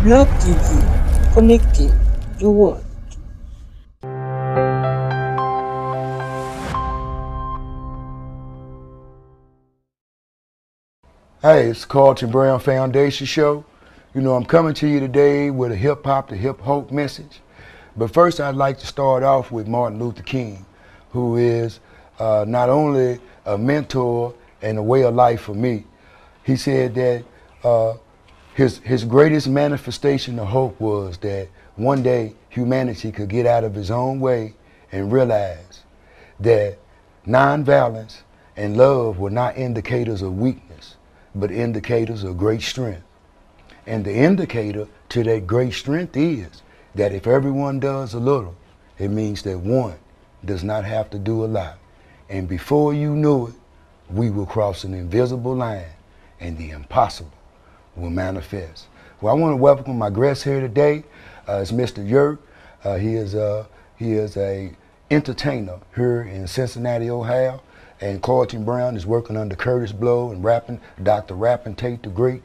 Love TV, connecting the world. Hey, it's the Kurtis Brown Foundation Show. I'm coming to you today with a hip hop to hip hope message. But first, I'd like to start off with Martin Luther King, who is not only a mentor and a way of life for me. He said that his greatest manifestation of hope was that one day humanity could get out of its own way and realize that nonviolence and love were not indicators of weakness, but indicators of great strength. And the indicator to that great strength is that if everyone does a little, it means that one does not have to do a lot. And before you know it, we will cross an invisible line and the impossible will manifest. Well, I want to welcome my guest here today. It's Mr. Yerk. He is a entertainer here in Cincinnati, Ohio. And Kurtis Brown is working under Kurtis Blow and Dr. Tate the Great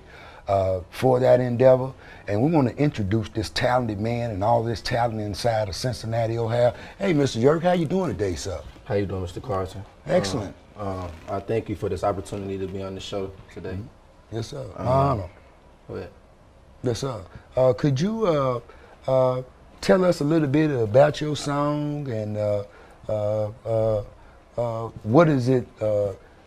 for that endeavor. And we want to introduce this talented man and all this talent inside of Cincinnati, Ohio. Hey, Mr. Yerk, how you doing today, sir? How you doing, Mr. Carson? Excellent. I thank you for this opportunity to be on the show today. Mm-hmm. Yes, sir. My honor. Go ahead. Yes, sir. Could you tell us a little bit about your song and what is it?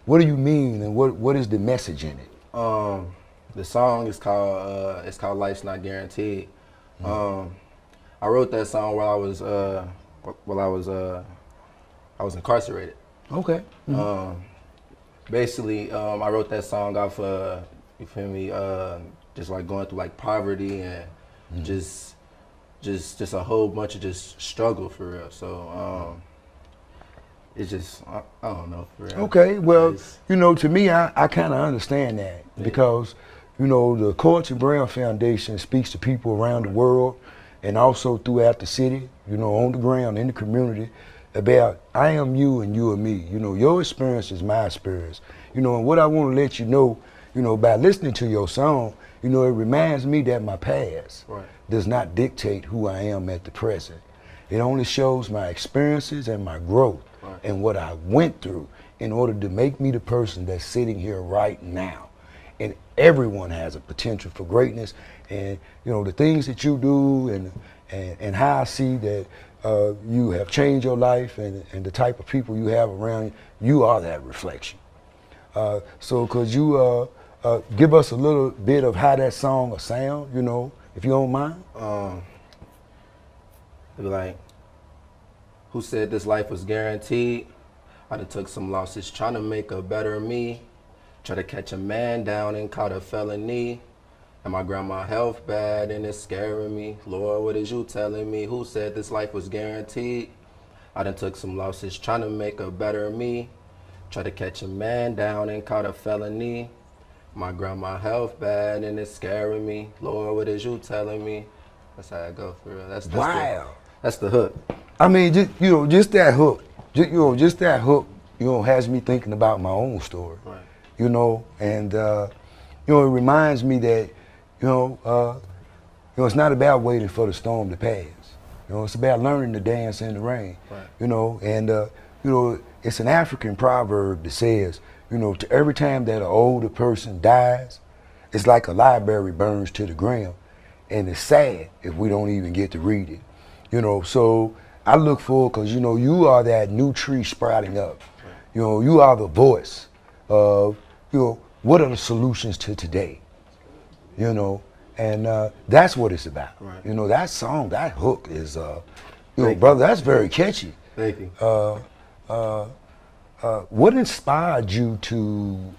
What do you mean, and what is the message in it? The song is called "Life's Not Guaranteed." Mm-hmm. I wrote that song while I was incarcerated. Okay. Mm-hmm. Basically, I wrote that song off you feel me, just like going through like poverty and just a whole bunch of just struggle for real. So it's just I don't know for real. Okay, well, to me, I kind of understand that because the Kurtis Brown Foundation speaks to people around the world and also throughout the city, on the ground in the community about I am you and you are me. Your experience is my experience. And what I want to let you know, by listening to your song, it reminds me that my past does not dictate who I am at the present. It only shows my experiences and my growth and what I went through in order to make me the person that's sitting here right now. And everyone has a potential for greatness. And the things that you do and how I see that you have changed your life and the type of people you have around you are that reflection. So could you give us a little bit of how that song will sound, if you don't mind? It'd be like, who said this life was guaranteed? I done took some losses trying to make a better me. Try to catch a man down and caught a felony. And my grandma health bad and it's scaring me. Lord, what is you telling me? Who said this life was guaranteed? I done took some losses trying to make a better me. Try to catch a man down and caught a felony. My grandma health bad and it's scaring me. Lord, what is you telling me? That's how I go for real. That's the hook. I mean, just that hook. Just that hook, has me thinking about my own story. Right. And it reminds me that, it's not about waiting for the storm to pass. It's about learning to dance in the rain. Right. And it's an African proverb that says, to every time that an older person dies, it's like a library burns to the ground, and it's sad if we don't even get to read it. So I look forward because you are that new tree sprouting up. Right. You are the voice of what are the solutions to today. And that's what it's about. Right. That song, that hook is, brother, that's very catchy. Thank you. What inspired you to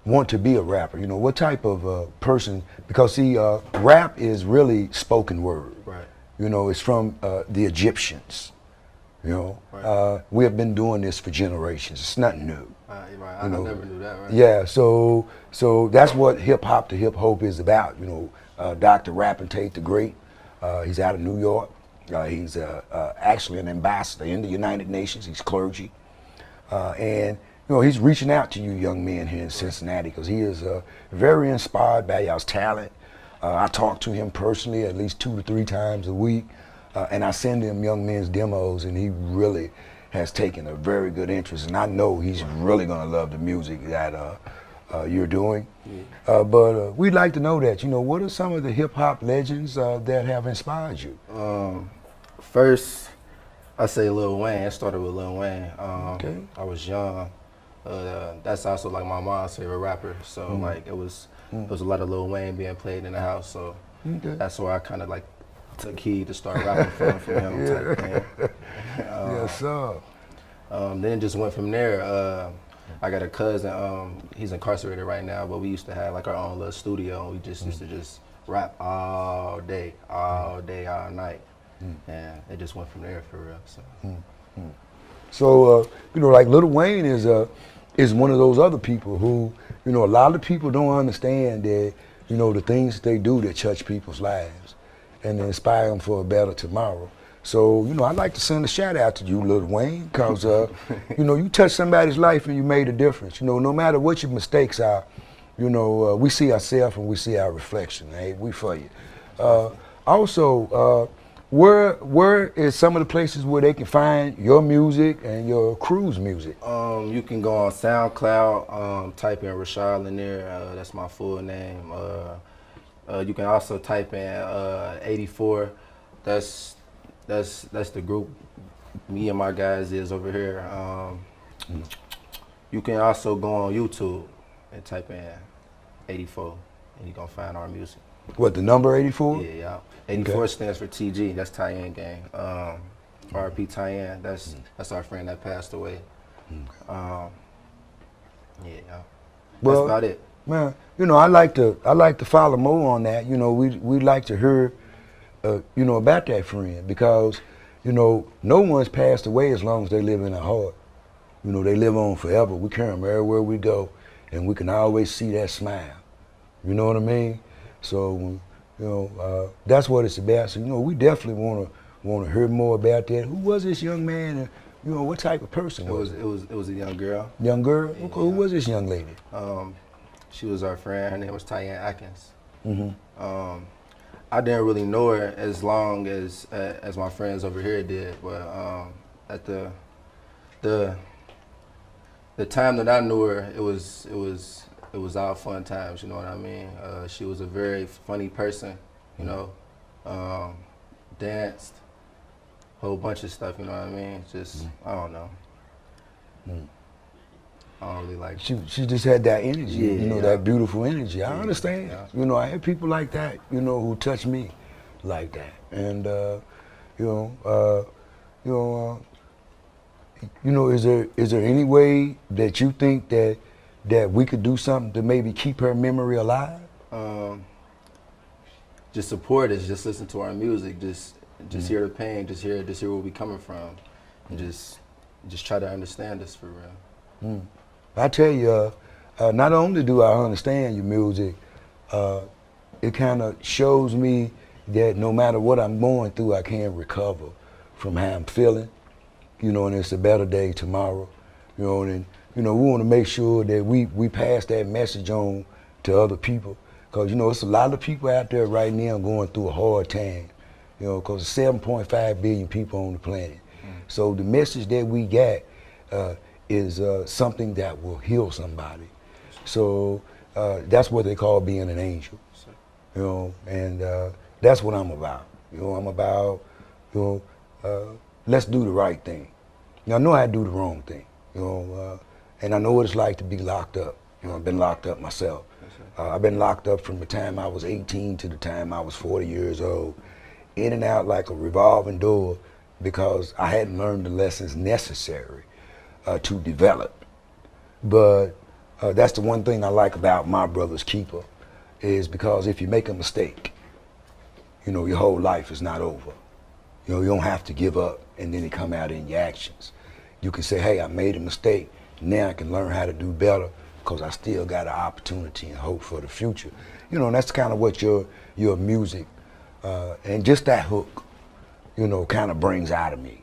want to be a rapper? What type of person? Because see, rap is really spoken word. Right. It's from the Egyptians. Right. We have been doing this for generations. It's nothing new. Right. I never knew that. Right. Yeah. So that's what hip hop to hip hope is about. Dr. Tate the Great. He's out of New York. He's actually an ambassador in the United Nations. He's clergy. And he's reaching out to you young men here in Cincinnati because he is very inspired by y'all's talent. I talk to him personally at least 2 to 3 times a week, and I send him young men's demos, and he really has taken a very good interest, and I know he's really going to love the music that you're doing. But we'd like to know that, what are some of the hip-hop legends that have inspired you? First, I say Lil Wayne. It started with Lil Wayne. Okay. I was young. That's also like my mom's favorite rapper. So like it was a lot of Lil Wayne being played in the house. So that's where I kind of like took heed to start rapping from him type thing. Yes, sir. Then it just went from there. I got a cousin. He's incarcerated right now, but we used to have like our own little studio. And we just used to just rap all day, all night. And it just went from there for real. So, like Lil Wayne is one of those other people who, a lot of people don't understand that, the things they do that touch people's lives and inspire them for a better tomorrow. So, I'd like to send a shout out to you, Lil Wayne, because, you touched somebody's life and you made a difference. No matter what your mistakes are, we see ourselves and we see our reflection. Hey, we for you. Also, where is some of the places where they can find your music and your crew's music? You can go on SoundCloud, type in Rashad Lanier, that's my full name. You can also type in 84. That's the group me and my guys is over here. You can also go on YouTube and type in 84, and you're gonna find our music. What, the number 84? Yeah. 84 stands for TG. That's Tyen Gang. R.P. Tyen. That's our friend that passed away. Well, That's about it. Man, I like to follow more on that. We like to hear, about that friend because, no one's passed away as long as they live in our heart. They live on forever. We carry them everywhere we go, and we can always see that smile. You know what I mean? So, that's what it's about. So, we definitely want to hear more about that. Who was this young man, and what type of person was it? It was a young girl. Young girl? Yeah. Okay, who was this young lady? She was our friend. Her name was Tyen Atkins. Mm-hmm. I didn't really know her as long as my friends over here did, but at the time that I knew her, it was all fun times. You know what I mean? She was a very funny person. Danced, whole bunch of stuff. You know what I mean? Just I don't know. I don't really like. She just had that energy, that beautiful energy. I understand. Yeah. I have people like that, who touch me like that, and is there any way that you think that we could do something to maybe keep her memory alive? Just support us. Just listen to our music. Just hear the pain. Just hear where we coming from, and just try to understand us for real. I tell you, not only do I understand your music, it kind of shows me that no matter what I'm going through, I can recover from how I'm feeling, and it's a better day tomorrow, and we want to make sure that we pass that message on to other people, because it's a lot of people out there right now going through a hard time, because there's 7.5 billion people on the planet. So the message that we got is something that will heal somebody. So that's what they call being an angel, and that's what I'm about. I'm about, let's do the right thing. I know I do the wrong thing, and I know what it's like to be locked up. I've been locked up myself. I've been locked up from the time I was 18 to the time I was 40 years old, in and out like a revolving door, because I hadn't learned the lessons necessary to develop. But that's the one thing I like about my brother's keeper, is because if you make a mistake, your whole life is not over. You don't have to give up and then it come out in your actions. You can say, hey, I made a mistake. Now I can learn how to do better because I still got an opportunity and hope for the future. And that's kind of what your music and just that hook, kind of brings out of me.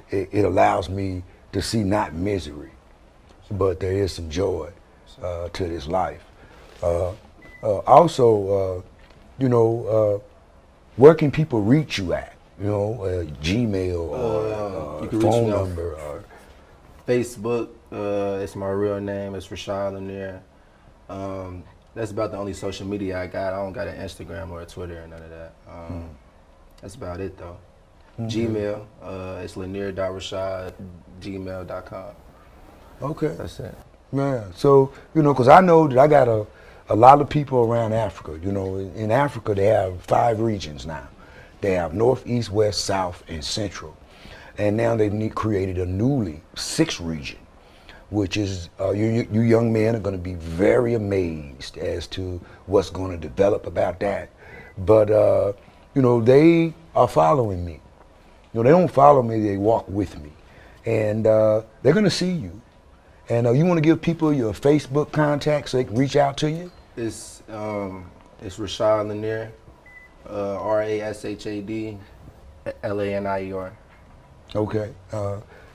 It allows me to see not misery, but there is some joy to this life. Also, where can people reach you at? Gmail or you can reach phone me on number or Facebook. It's my real name. It's Rashad Lanier. That's about the only social media I got. I don't got an Instagram or a Twitter or none of that. That's about it though. Gmail, it's lanier.rashad@gmail.com. Okay. That's it. Man, so, because I know that I got a lot of people around Africa. In Africa they have 5 regions now. They have North, East, West, South, and Central. And now they've created a newly 6th region, which is, you young men are going to be very amazed as to what's going to develop about that. But, they are following me. They don't follow me, they walk with me. And they're going to see you. And you want to give people your Facebook contact so they can reach out to you? It's Rashad Lanier, RASHAD LANIER. Okay,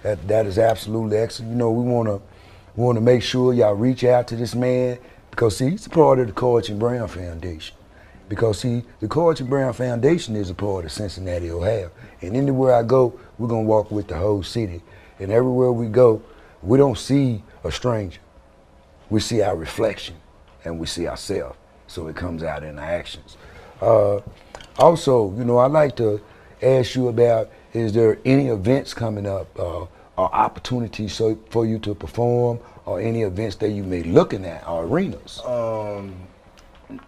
that is absolutely excellent. We want to make sure y'all reach out to this man because see, he's a part of the Kurtis Brown Foundation. Because see, the Kurtis Brown Foundation is a part of Cincinnati, Ohio. And anywhere I go, we're gonna walk with the whole city. And everywhere we go, we don't see a stranger. We see our reflection and we see ourselves. So it comes out in our actions. Also, I'd like to ask you about, is there any events coming up or opportunities for you to perform or any events that you may be looking at or arenas?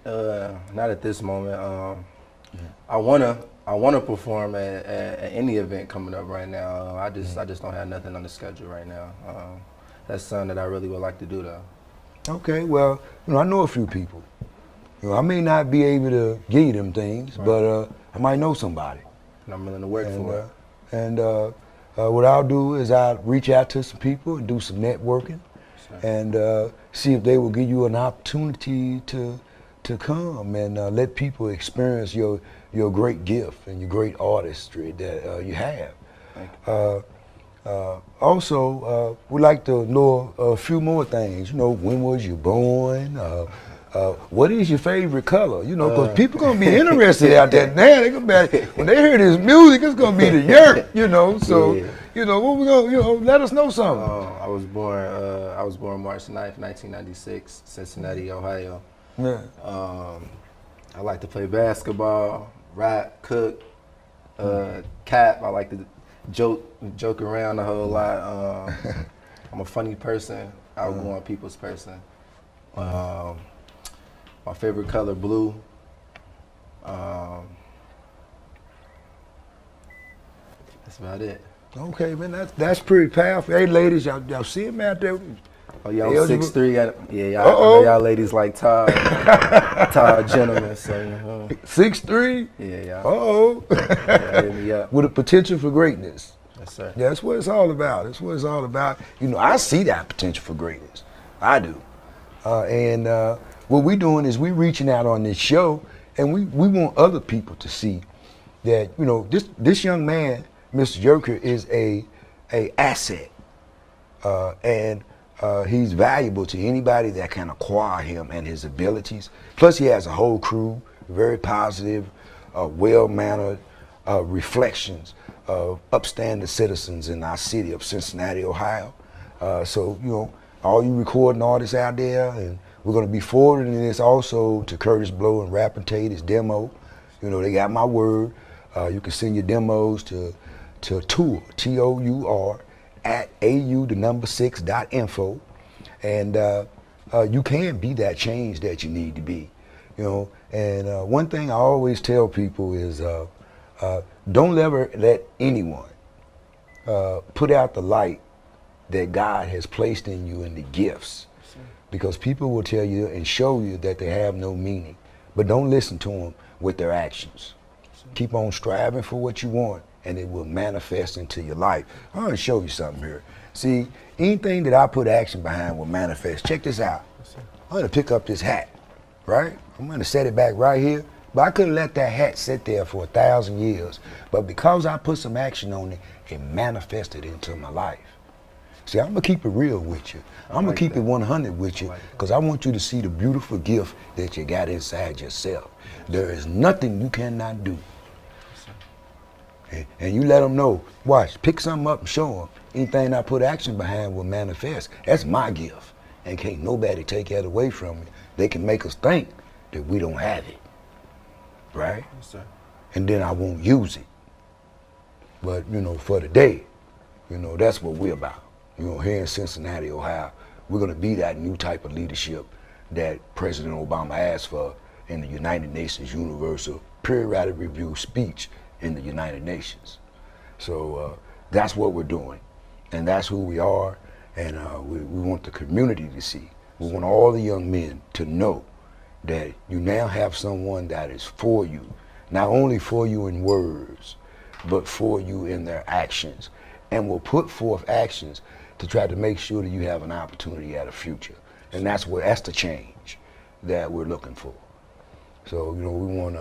Not at this moment. I wanna perform at any event coming up right now. I just don't have nothing on the schedule right now. That's something that I really would like to do though. Okay, well, I know a few people. I may not be able to give you them things, right, but I might know somebody. And I'm willing to work for it. And what I'll do is I'll reach out to some people and do some networking, sure, and see if they will give you an opportunity to come and let people experience your great gift and your great artistry that you have. Thank you. Also, we'd like to know a few more things. When was you born? What is your favorite color? Because people gonna be interested out there. Now they gonna be, when they hear this music, it's gonna be the yurt. So yeah. What we gonna, let us know something. I was born March 9th, 1996, Cincinnati, Ohio. Yeah. I like to play basketball, rap, cook, cap. I like to joke around a whole lot. I'm a funny person, outgoing people's person. My favorite color, blue. That's about it. Okay, man, that's pretty powerful. Hey, ladies, y'all see him out there? Oh, y'all 6'3". Yeah, I know y'all ladies like tall gentlemen. So 6'3". Yeah, y'all. Yeah, hit me up. With a potential for greatness. Yes, sir. Yeah, that's what it's all about. That's what it's all about. I see that potential for greatness. I do. And what we're doing is we're reaching out on this show, and we want other people to see that this young man, Mr. Joker, is a asset, and he's valuable to anybody that can acquire him and his abilities. Plus, he has a whole crew, very positive, well-mannered reflections of upstanding citizens in our city of Cincinnati, Ohio. So, all you recording artists out there, and we're going to be forwarding this also to Kurtis Blow and Tate, his demo. They got my word. You can send your demos to tour, TOUR, @au6.info, and you can be that change that you need to be. And one thing I always tell people is don't ever let anyone put out the light that God has placed in you and the gifts, because people will tell you and show you that they have no meaning, but don't listen to them with their actions. Keep on striving for what you want, and it will manifest into your life. I'm going to show you something here. See, anything that I put action behind will manifest. Check this out. I'm going to pick up this hat, right? I'm going to set it back right here. But I couldn't let that hat sit there for 1,000 years. But because I put some action on it, it manifested into my life. See, I'm gonna keep it real with you. I'm gonna keep it 100 with you, because I want you to see the beautiful gift that you got inside yourself. There is nothing you cannot do. And you let them know, watch, pick something up and show them. Anything I put action behind will manifest. That's my gift. And can't nobody take that away from me. They can make us think that we don't have it, right? Yes, sir. And then I won't use it. But, for the day, that's what we're about. Here in Cincinnati, Ohio, we're gonna be that new type of leadership that President Obama asked for in the United Nations Universal Periodic Review speech in the United Nations. So that's what we're doing, and that's who we are, and we want the community to see. We want all the young men to know that you now have someone that is for you, not only for you in words, but for you in their actions, and will put forth actions to try to make sure that you have an opportunity at a future. And that's the change that we're looking for. So, we want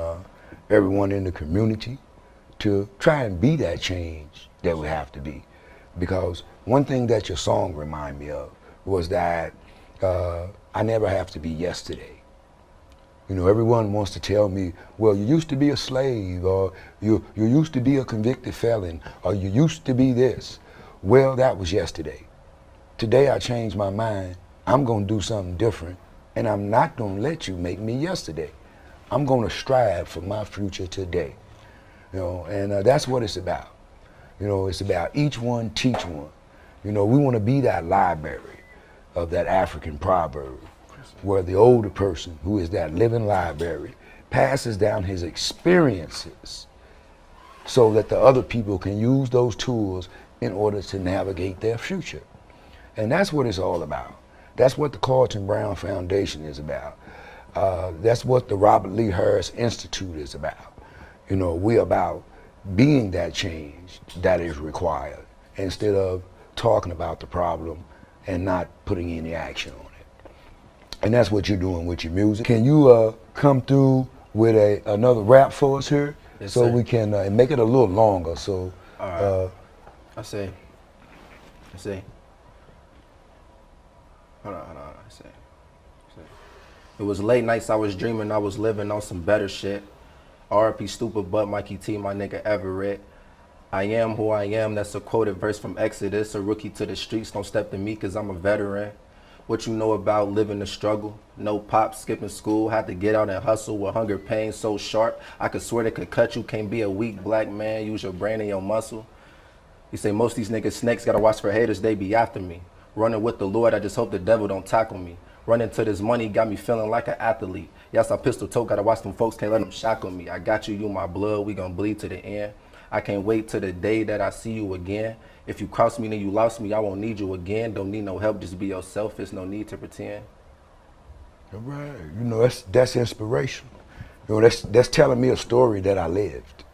everyone in the community to try and be that change that we have to be. Because one thing that your song reminded me of was that I never have to be yesterday. Everyone wants to tell me, well, you used to be a slave, or you used to be a convicted felon, or you used to be this. Well, that was yesterday. Today I changed my mind. I'm gonna do something different, and I'm not gonna let you make me yesterday. I'm gonna strive for my future today. And that's what it's about. It's about each one teach one. We wanna be that library of that African proverb, where the older person, who is that living library, passes down his experiences so that the other people can use those tools in order to navigate their future. And that's what it's all about. That's what the Kurtis Brown Foundation is about. That's what the Robert Lee Harris Institute is about. We're about being that change that is required, instead of talking about the problem and not putting any action on it. And that's what you're doing with your music. Can you come through with another rap for us here? Yes, so sir. we can make it a little longer. So, all right. I say. Hold on. I say. It was late nights I was dreaming I was living on some better shit. R.I.P. stupid butt Mikey T, my nigga Everett. I am who I am, that's a quoted verse from Exodus. A rookie to the streets, don't step to me cause I'm a veteran. What you know about living the struggle? No pop, skipping school, had to get out and hustle with hunger pain so sharp. I could swear they could cut you, can't be a weak black man, use your brain and your muscle. You say most of these niggas snakes, gotta watch for haters, they be after me. Running with the Lord, I just hope the devil don't tackle me. Running to this money got me feeling like an athlete. Yes, I pistol toe, gotta watch them folks, can't let them shackle me. I got you, you my blood, we gon' bleed to the end. I can't wait till the day that I see you again. If you cross me, then you lost me, I won't need you again. Don't need no help, just be yourself, there's no need to pretend. All right, that's inspirational. That's telling me a story that I lived.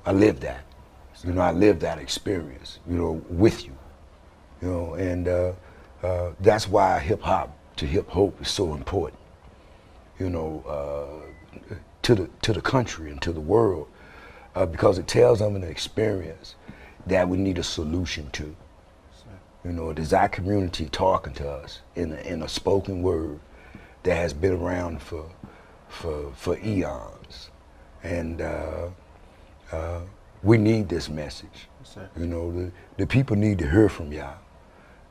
I lived that. I lived that experience, with you. And that's why hip hop to hip hope is so important. To the country and to the world, because it tells them an experience that we need a solution to. It is our community talking to us in a spoken word that has been around for eons, and we need this message. The people need to hear from y'all.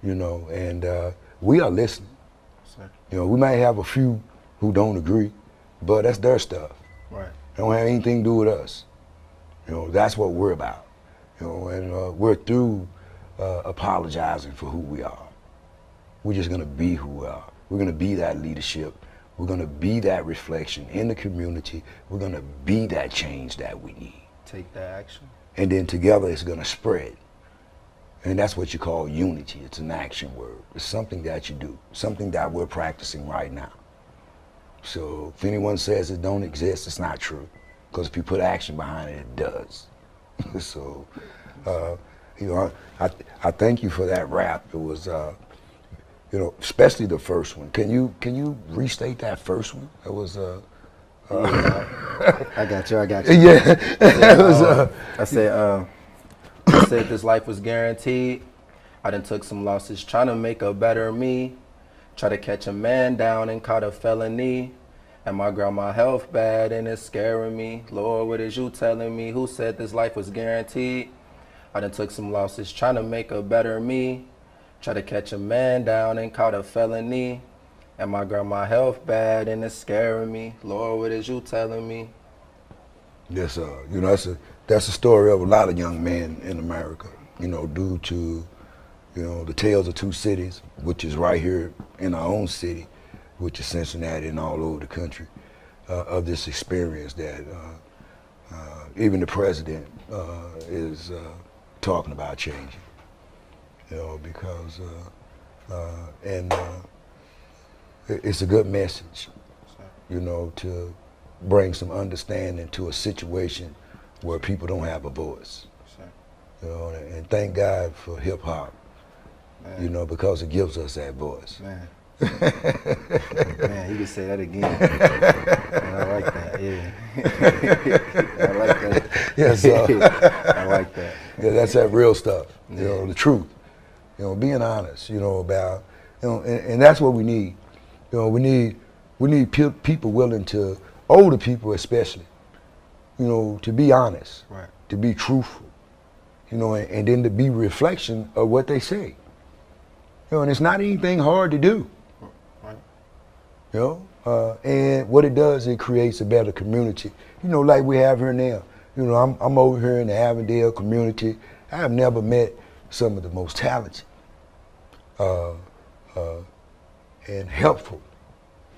And we are listening. We might have a few who don't agree, but that's their stuff. Right. It don't have anything to do with us. That's what we're about. And we're through apologizing for who we are. We're just gonna be who we are. We're gonna be that leadership. We're gonna be that reflection in the community. We're gonna be that change that we need. Take that action. And then together it's gonna spread. And that's what you call unity. It's an action word. It's something that you do, something that we're practicing right now. So if anyone says it don't exist, it's not true. Because if you put action behind it, it does. So, I thank you for that rap. It was, especially the first one. Can you restate that first one? It was, I got you. Yeah. I said, Who said this life was guaranteed? I done took some losses trying to make a better me. Try to catch a man down and caught a felony. And my grandma health bad and it's scaring me. Lord, what is you telling me? Who said this life was guaranteed? I done took some losses trying to make a better me. Try to catch a man down and caught a felony. And my grandma health bad and it's scaring me. Lord, what is you telling me? Yes, that's a story of a lot of young men in America, due to, the tales of two cities, which is right here in our own city, which is Cincinnati and all over the country, of this experience that even the president is talking about changing, because, it's a good message, to bring some understanding to a situation where people don't have a voice. And thank God for hip hop, because it gives us that voice. Man. Man, you can say that again. Man, I like that, yeah. I like that. Yes, I like that. Yeah, that's that real stuff, Yeah. the truth. Being honest, about, and that's what we need. We need people willing to, older people especially, to be honest, Right. to be truthful, and then to be reflection of what they say. And it's not anything hard to do. Right. And what it does, it creates a better community. Like we have here now. I'm over here in the Avondale community. I have never met some of the most talented and helpful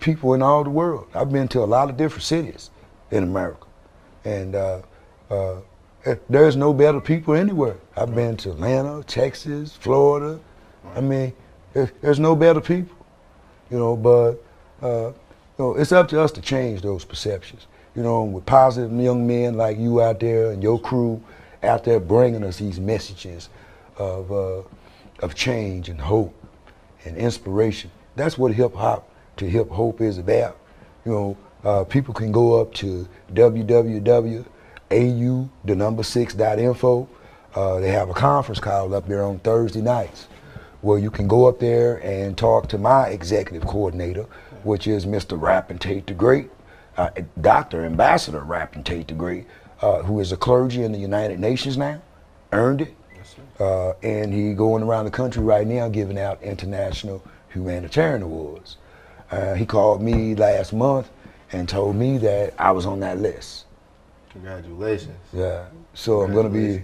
people in all the world. I've been to a lot of different cities in America, and there's no better people anywhere. I've been to Atlanta, Texas, Florida. I mean, there's no better people, but it's up to us to change those perceptions. With positive young men like you out there and your crew out there bringing us these messages of change and hope and inspiration. That's what hip hop to hip hope is about. People can go up to www.au6.info. They have a conference call up there on Thursday nights where you can go up there and talk to my executive coordinator, which is Mr. Tate the Great, Dr. Ambassador Tate the Great, who is a clergy in the United Nations now, earned it. Yes, And he going around the country right now giving out international humanitarian awards. He called me last month and told me that I was on that list. Congratulations. Yeah. So I'm going to be,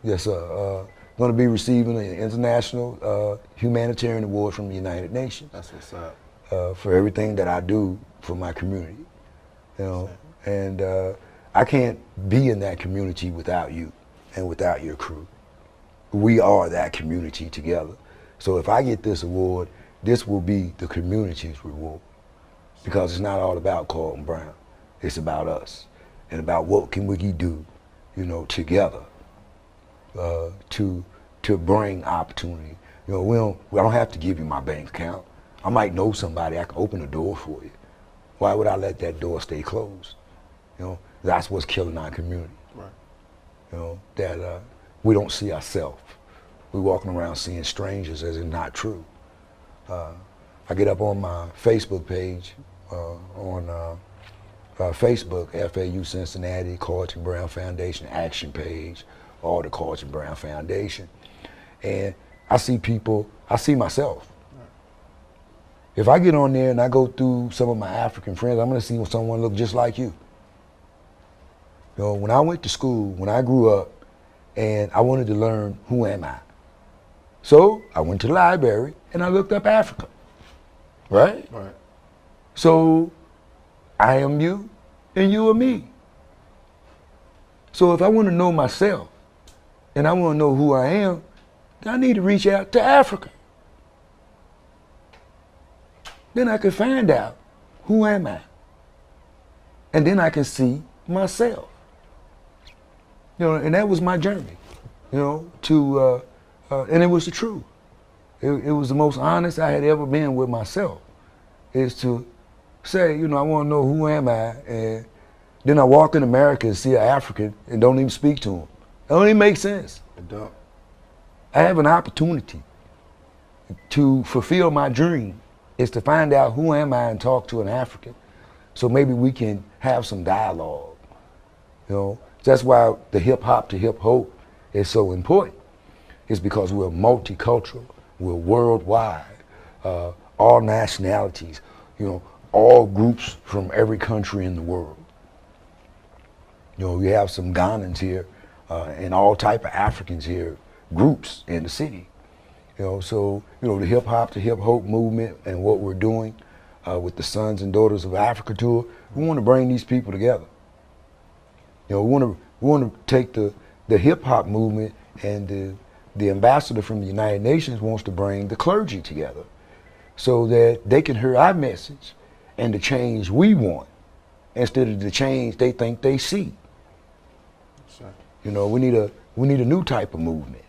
yes sir. Going to be receiving an international humanitarian award from the United Nations. That's what's up. For everything that I do for my community, and I can't be in that community without you and without your crew. We are that community together. So if I get this award, this will be the community's reward, because it's not all about Carlton Brown. It's about us and about what can we do, together to bring opportunity. We don't have to give you my bank account. I might know somebody, I can open a door for you. Why would I let that door stay closed? That's what's killing our community. Right. That we don't see ourselves. We're walking around seeing strangers as it's not true. I get up on my Facebook page, on Facebook, FAU Cincinnati, Kurtis Brown Foundation Action Page, or the Kurtis Brown Foundation. And I see people, I see myself. If I get on there and I go through some of my African friends, I'm gonna see someone look just like you. When I went to school, when I grew up, and I wanted to learn who am I. So I went to the library and I looked up Africa, right? Right. So I am you and you are me. So if I want to know myself and I want to know who I am, then I need to reach out to Africa. Then I can find out who am I. And then I can see myself. And that was my journey, and it was the truth. It was the most honest I had ever been with myself, is to say, I want to know who am I, and then I walk in America and see an African and don't even speak to him. It don't even make sense. I don't. I have an opportunity to fulfill my dream is to find out who am I and talk to an African. So maybe we can have some dialogue. You know, that's why the hip hop to hip hope is so important. It's because we're multicultural, we're worldwide, all nationalities, you know, all groups from every country in the world. You know, we have some Ghanans here and all type of Africans here, groups in the city. You know, so, you know, the hip hop to hip hope movement and what we're doing with the Sons and Daughters of Africa tour, we want to bring these people together. You know, we want to take the hip hop movement, and the ambassador from the United Nations wants to bring the clergy together so that they can hear our message and the change we want instead of the change they think they see. Sure. You know, we need a new type of movement.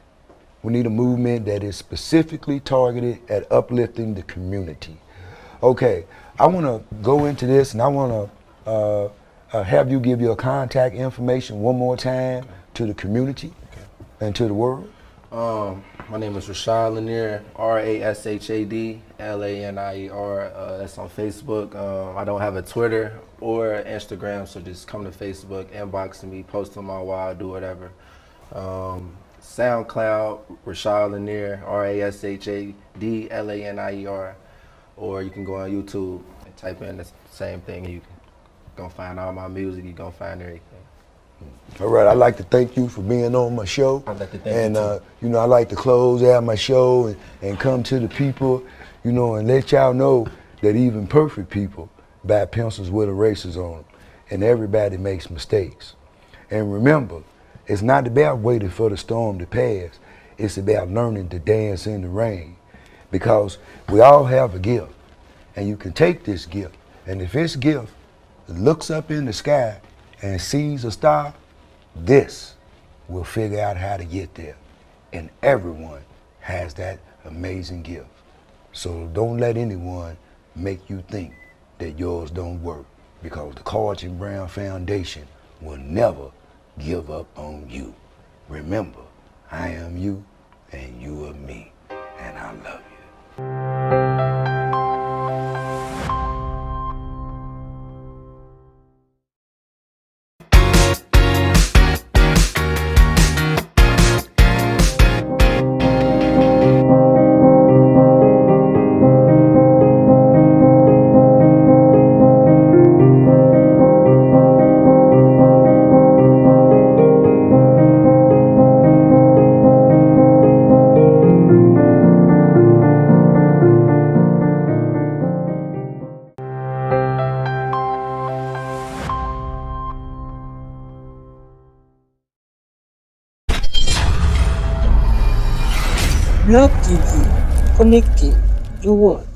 We need a movement that is specifically targeted at uplifting the community. Okay, I want to go into this, and I want to have you give your contact information one more time to the community and to the world. My name is Rashad Lanier, Rashad Lanier. That's on Facebook. I don't have a Twitter or Instagram, so just come to Facebook, inbox me, post on my wall, do whatever. SoundCloud, Rashad Lanier, Rashad Lanier, or you can go on YouTube and type in the same thing. You can gonna find all my music. You gonna find everything. All right, I'd like to thank you for being on my show. I'd like to thank you too. You know, I like to close out my show and come to the people, you know, and let y'all know that even perfect people buy pencils with erasers on them, and everybody makes mistakes. And remember, it's not about waiting for the storm to pass. It's about learning to dance in the rain, because we all have a gift, and you can take this gift, and if this gift looks up in the sky and sees a star, this will figure out how to get there. And everyone has that amazing gift. So don't let anyone make you think that yours don't work, because the Kurtis Brown Foundation will never give up on you. Remember, I am you and you are me, and I love you. Block TV, connecting the world.